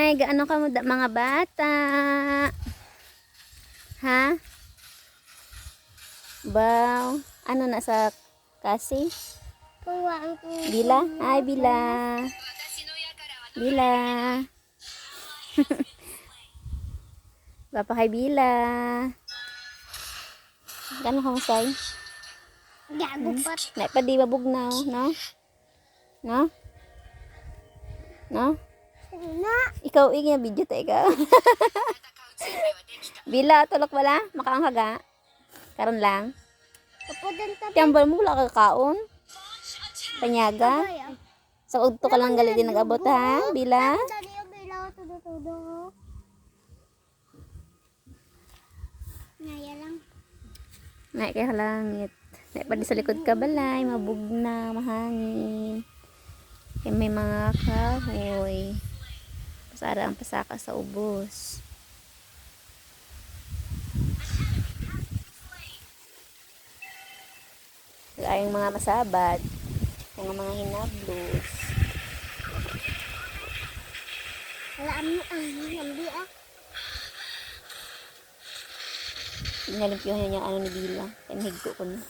Hi, gaano ka mo mga bata? Ha? Wow. Ano na sa kasi? Bila? Hi, Bila. Bila. Papa kay Bila. Gano'n ka masay? Naik pa di mabugnaw, no? No? No? Ikaw ingin video ta ikaw. Bila tulok wala? Makaanghaga? Karon lang. Tiyambal mo wala kakaon? Panyaga? Sa udto ka lang galit din nag-abot ha? Bila? Ngaya lang. Naik kay langit. Naik pa di sa likod ka balay, mabugna, mahangin. Kaya may mga kahoy. Pasara ang pasaka sa ubos. Ayong mga masabad, mga hinablos. Alam mo, hindi ah. Inalimpihan niya ano ni Bila. Kaya higko ko na.